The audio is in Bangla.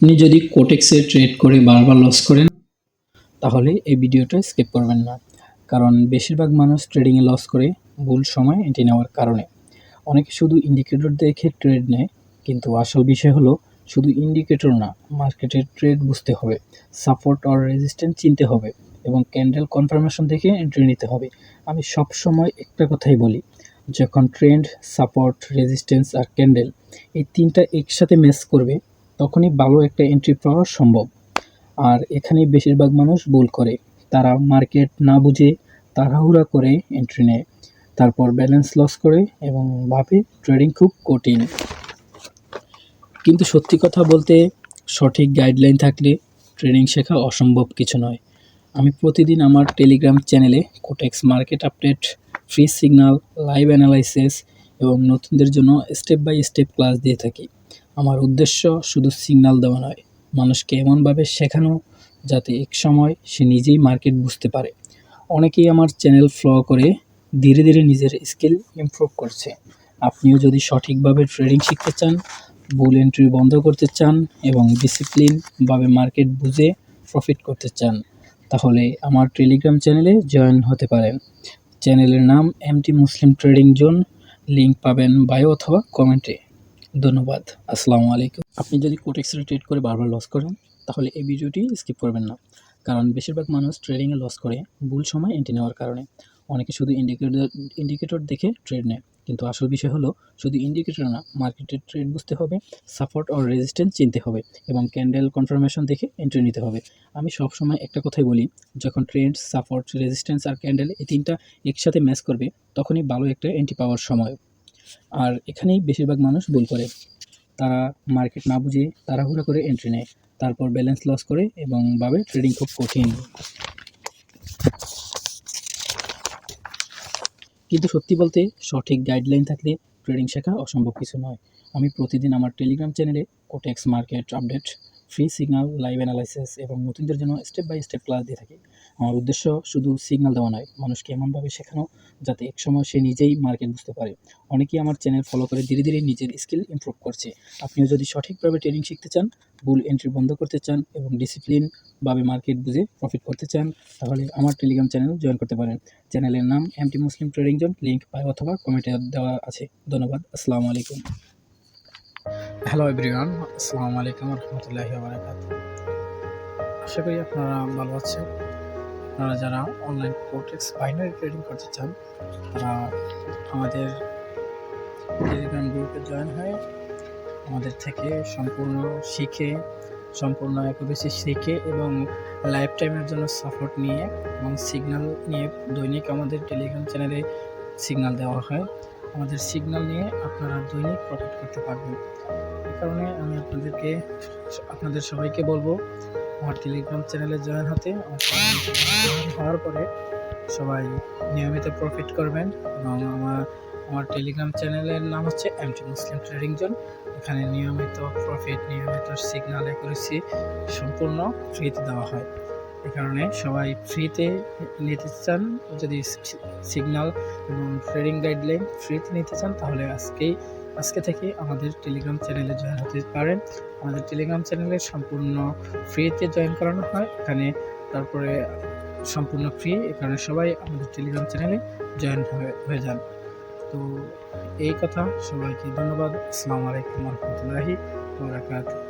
আপনি যদি কোটেক্সে ট্রেড করে বারবার লস করেন তাহলে এই ভিডিওটা স্কিপ করবেন না। কারণ বেশিরভাগ মানুষ ট্রেডিংয়ে লস করে ভুল সময় এটি নেওয়ার কারণে। অনেকে শুধু ইন্ডিকেটর দেখে ট্রেড নেয়, কিন্তু আসল বিষয় হলো শুধু ইন্ডিকেটর না, মার্কেটের ট্রেড বুঝতে হবে, সাপোর্ট আর রেজিস্ট্যান্স চিনতে হবে এবং ক্যান্ডেল কনফার্মেশন দেখে এন্ট্রি নিতে হবে। আমি সব সময় একটা কথাই বলি, যখন ট্রেন্ড, সাপোর্ট, রেজিস্ট্যান্স আর ক্যান্ডেল এই তিনটা একসাথে ম্যাচ করবে তখনই ভালো একটা এন্ট্রি পাওয়া সম্ভব। আর এখানেই বেশিরভাগ মানুষ ভুল করে। তারা মার্কেট না বুঝে তাড়াহুড়া করে এন্ট্রি নেয়, তারপর ব্যালেন্স লস করে এবং ভাবে ট্রেডিং খুব কঠিন। কিন্তু সত্যি কথা বলতে, সঠিক গাইডলাইন থাকলে ট্রেডিং শেখা অসম্ভব কিছু নয়। আমি প্রতিদিন আমার টেলিগ্রাম চ্যানেলে Quotex market update, free signal, live analysis এবং নতুনদের জন্য স্টেপ বাই স্টেপ ক্লাস দিয়ে থাকি। আমার উদ্দেশ্য শুধু সিগন্যাল দেওয়া নয়, মানুষকে এমনভাবে শেখানো যাতে এক সময় সে নিজেই মার্কেট বুঝতে পারে। অনেকেই আমার চ্যানেল ফলো করে ধীরে ধীরে নিজের স্কিল ইমপ্রুভ করছে। আপনিও যদি সঠিকভাবে ট্রেডিং শিখতে চান, ভুল এন্ট্রি বন্ধ করতে চান এবং ডিসিপ্লিনভাবে মার্কেট বুঝে প্রফিট করতে চান, তাহলে আমার টেলিগ্রাম চ্যানেলে জয়েন হতে পারেন। চ্যানেলের নাম এমটি মুসলিম ট্রেডিং জোন, লিঙ্ক পাবেন বায়ো অথবা কমেন্টে। ধন্যবাদ। আসসালামু আলাইকুম। আপনি যদি কোটেক্সে ট্রেড করে বারবার লস করেন তাহলে এই ভিডিওটি স্কিপ করবেন না। কারণ বেশিরভাগ মানুষ ট্রেডিংয়ে লস করে ভুল সময় এন্ট্রি নেওয়ার কারণে। অনেকে শুধু ইন্ডিকেটর দেখে ট্রেড নেয়, কিন্তু আসল বিষয় হলো শুধু ইন্ডিকেটর না, মার্কেটের ট্রেড বুঝতে হবে, সাপোর্ট আর রেজিস্ট্যান্স চিনতে হবে এবং ক্যান্ডেল কনফার্মেশন দেখে এন্ট্রি নিতে হবে। আমি সবসময় একটা কথাই বলি, যখন ট্রেন্ড, সাপোর্ট, রেজিস্ট্যান্স আর ক্যান্ডেল এই তিনটা একসাথে ম্যাচ করবে তখনই ভালো একটা এন্ট্রি পাওয়ার সময়। আর এখানেই বেশিরভাগ মানুষ ভুল করে। তারা মার্কেট না বুঝে তাড়াহুড়া করে এন্ট্রি নেয়, তারপর ব্যালেন্স লস করে এবং ভাবে ট্রেডিং খুব কঠিন। কিন্তু সত্যি বলতে, সঠিক গাইডলাইন থাকলে ট্রেডিং শেখা অসম্ভব কিছু নয়। আমি প্রতিদিন আমার টেলিগ্রাম চ্যানেলে Quotex market update, free signal, live analysis এবং নতুনদের জন্য স্টেপ বাই স্টেপ ক্লাস দিয়ে থাকি। আমার উদ্দেশ্য শুধু সিগন্যাল দেওয়া নয়, মানুষকে এমনভাবে শেখানো যাতে একসময় সে নিজেই মার্কেট বুঝতে পারে। অনেকেই আমার চ্যানেল ফলো করে ধীরে ধীরে নিজের স্কিল ইমপ্রুভ করছে। আপনিও যদি সঠিকভাবে ট্রেডিং শিখতে চান, ভুল এন্ট্রি বন্ধ করতে চান এবং ডিসিপ্লিনভাবে মার্কেট বুঝে প্রফিট করতে চান, তাহলে আমার টেলিগ্রাম চ্যানেল জয়েন করতে পারেন। চ্যানেলের নাম এমটি মুসলিম ট্রেডিং জোন, লিঙ্ক বায়ো অথবা কমেন্টে দেওয়া আছে। ধন্যবাদ। আসসালামু আলাইকুম। হ্যালো এভরিওয়ান, আসসালামু আলাইকুম রহমতুল্লাহি ওয়া বারাকাতুহু। আশা করি আপনারা ভালো আছেন। আপনারা যারা অনলাইন কোটেক্স বাইনারি ট্রেডিং করতে চান, তারা আমাদের টেলিগ্রাম গ্রুপে জয়েন হয়ে আমাদের থেকে সম্পূর্ণ অ্যাকুরেসি শিখে এবং লাইফ টাইমের জন্য সাপোর্ট নিয়ে এবং সিগন্যাল নিয়ে দৈনিক আমাদের টেলিগ্রাম চ্যানেলে সিগন্যাল দেওয়া হয়। আমাদের সিগন্যাল নিয়ে আপনারা দৈনিক প্রফিট করতে পারবেন। এই কারণে আমি আপনাদের সবাইকে বলবো আমার টেলিগ্রাম চ্যানেলে জয়েন হতে। হওয়ার পরে সবাই নিয়মিত প্রফিট করবেন এবং আমার টেলিগ্রাম চ্যানেলের নাম হচ্ছে এমটি মুসলিম ট্রেডিং জোন। এখানে নিয়মিত প্রফিট, নিয়মিত সিগন্যাল অ্যাকুরেসি সম্পূর্ণ ফ্রিতে দেওয়া হয়। এই কারণে সবাই ফ্রিতে নিতে চান, যদি সিগন্যাল এবং ট্রেডিং গাইডলাইন ফ্রিতে নিতে চান, তাহলে আজকে থেকে আমাদের টেলিগ্রাম চ্যানেলে জয়েন হতে পারেন। আমাদের টেলিগ্রাম চ্যানেলে সম্পূর্ণ ফ্রিতে জয়েন করানো হয় এখানে, তারপরে সম্পূর্ণ ফ্রি। এই কারণে সবাই আমাদের টেলিগ্রাম চ্যানেলে জয়েন হয়ে যান। তো এই কথা, সবাইকে ধন্যবাদ। আসসালামু আলাইকুম রহমতুল্লাহি ওয়া বারাকাতুহু।